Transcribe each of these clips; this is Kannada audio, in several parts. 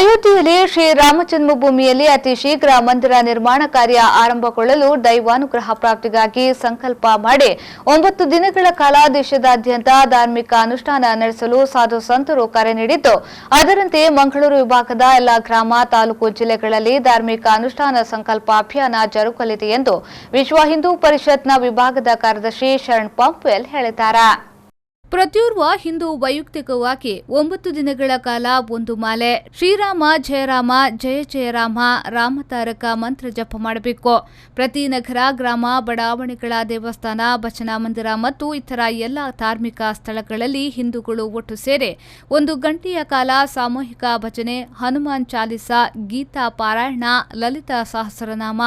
ಅಯೋಧ್ಯೆಯಲ್ಲಿ ಶ್ರೀರಾಮ ಜನ್ಮಭೂಮಿಯಲ್ಲಿ ಅತಿ ಶೀಘ್ರ ಮಂದಿರ ನಿರ್ಮಾಣ ಕಾರ್ಯ ಆರಂಭಗೊಳ್ಳಲು ದೈವಾನುಗ್ರಹ ಪ್ರಾಪ್ತಿಗಾಗಿ ಸಂಕಲ್ಪ ಮಾಡಿ 9 ದಿನಗಳ ಕಾಲ ದೇಶದಾದ್ಯಂತ ಧಾರ್ಮಿಕ ಅನುಷ್ಠಾನ ನಡೆಸಲು ಸಾಧು ಸಂತರು ಕರೆ ನೀಡಿದ್ದು, ಅದರಂತೆ ಮಂಗಳೂರು ವಿಭಾಗದ ಎಲ್ಲ ಗ್ರಾಮ, ತಾಲೂಕು, ಜಿಲ್ಲೆಗಳಲ್ಲಿ ಧಾರ್ಮಿಕ ಅನುಷ್ಠಾನ ಸಂಕಲ್ಪ ಅಭಿಯಾನ ಜರುಗಲಿದೆ ಎಂದು ವಿಶ್ವ ಹಿಂದೂ ಪರಿಷತ್ನ ವಿಭಾಗದ ಕಾರ್ಯದರ್ಶಿ ಶರಣ್ ಪಂಪ್ವೆಲ್ ಹೇಳಿದ್ದಾರೆ. ಪ್ರತಿಯೋರ್ವ ಹಿಂದೂ ವೈಯಕ್ತಿಕವಾಗಿ 9 ದಿನಗಳ ಕಾಲ ಒಂದು ಮಾಲೆ ಶ್ರೀರಾಮ ಜಯರಾಮ ಜಯ ಜಯರಾಮ ರಾಮತಾರಕ ಮಂತ್ರ ಜಪ ಮಾಡಬೇಕು. ಪ್ರತಿ ನಗರ, ಗ್ರಾಮ, ಬಡಾವಣೆಗಳ ದೇವಸ್ಥಾನ, ಭಜನಾ ಮಂದಿರ ಮತ್ತು ಇತರ ಎಲ್ಲ ಧಾರ್ಮಿಕ ಸ್ಥಳಗಳಲ್ಲಿ ಹಿಂದೂಗಳು ಒಟ್ಟು ಸೇರಿ 1 ಗಂಟೆಯ ಕಾಲ ಸಾಮೂಹಿಕ ಭಜನೆ, ಹನುಮಾನ್ ಚಾಲಿಸಾ, ಗೀತಾ ಪಾರಾಯಣ, ಲಲಿತಾ ಸಹಸ್ರನಾಮ,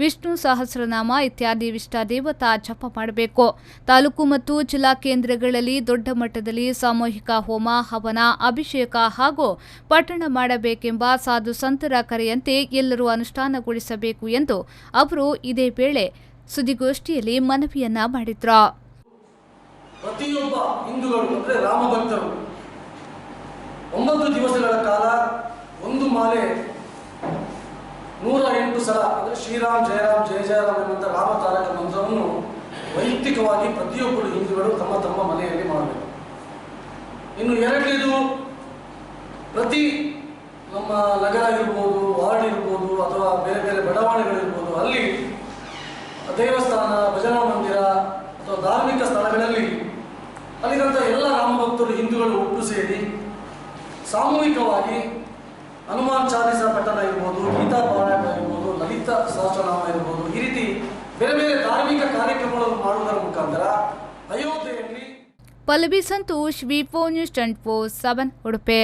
ವಿಷ್ಣು ಸಹಸ್ರನಾಮ ಇತ್ಯಾದಿ ಇಷ್ಟದೇವತಾ ಜಪ ಮಾಡಬೇಕು. ತಾಲೂಕು ಮತ್ತು ಜಿಲ್ಲಾ ಕೇಂದ್ರಗಳಲ್ಲಿ ದೊಡ್ಡ ಮಟ್ಟದಲ್ಲಿ ಸಾಮೂಹಿಕ ಹೋಮ, ಹವನ, ಅಭಿಷೇಕ ಹಾಗೂ ಪಠಣ ಮಾಡಬೇಕೆಂಬ ಸಾಧು ಸಂತರ ಕರೆಯಂತೆ ಎಲ್ಲರೂ ಅನುಷ್ಠಾನಗೊಳಿಸಬೇಕು ಎಂದು ಅವರು ಇದೇ ವೇಳೆ ಸುದ್ದಿಗೋಷ್ಠಿಯಲ್ಲಿ ಮನವಿಯನ್ನ ಮಾಡಿದ್ರು. ಪ್ರತಿಯೊಬ್ಬ ಹಿಂದೂಗಳು ಅಂದರೆ ರಾಮ ಭಕ್ತರು 9 ದಿವಸಗಳ ಕಾಲ ಒಂದು ಮಾಲೆ 108 ಸಲ ಅಂದರೆ ಶ್ರೀರಾಮ್ ಜಯರಾಮ್ ಜಯ ಜಯರಾಮ್ ಎಂಬಂಥ ರಾಮ ತಾರಕ ಮಂತ್ರವನ್ನು ವೈಯಕ್ತಿಕವಾಗಿ ಪ್ರತಿಯೊಬ್ಬರು ಹಿಂದೂಗಳು ತಮ್ಮ ತಮ್ಮ ಮನೆಯಲ್ಲಿ ಮಾಡಬೇಕು. ಇನ್ನು ಎರಡನೇದು, ಪ್ರತಿ ನಮ್ಮ ನಗರ ಇರ್ಬೋದು, ವಾರ್ಡ್ ಇರ್ಬೋದು, ಅಥವಾ ಬೇರೆ ಬೇರೆ ಬಡಾವಣೆಗಳಿರ್ಬೋದು, ಅಲ್ಲಿ ದೇವಸ್ಥಾನ, ಭಜನಾ ಮಂದಿರ ಅಥವಾ ಧಾರ್ಮಿಕ ಸ್ಥಳಗಳಲ್ಲಿ ಅಲ್ಲಿರುವಂಥ ಎಲ್ಲ ರಾಮ ಭಕ್ತರು ಹಿಂದೂಗಳು ಒಟ್ಟು ಸೇರಿ ಸಾಮೂಹಿಕವಾಗಿ ಹನುಮಾನ್ ಚಾಲಿಸಾ ಪಠಣ ಇರ್ಬೋದು, ಗೀತಾ ಪಾರಾಯಣ ಇರ್ಬೋದು, ಲಲಿತಾ ಸಹಸ್ರನಾಮ ಇರ್ಬೋದು, ಈ ರೀತಿ ಬೇರೆ ಬೇರೆ ಧಾರ್ಮಿಕ ಕಾರ್ಯಕ್ರಮಗಳನ್ನು ಮಾಡುವುದರ ಮುಖಾಂತರ ಅಯೋಧ್ಯೆಯಲ್ಲಿ ಪಲ್ಲವಿ ಸಂತೋಷ್, ವಿ4 ನ್ಯೂಸ್ 24/7 ಉಡುಪಿ.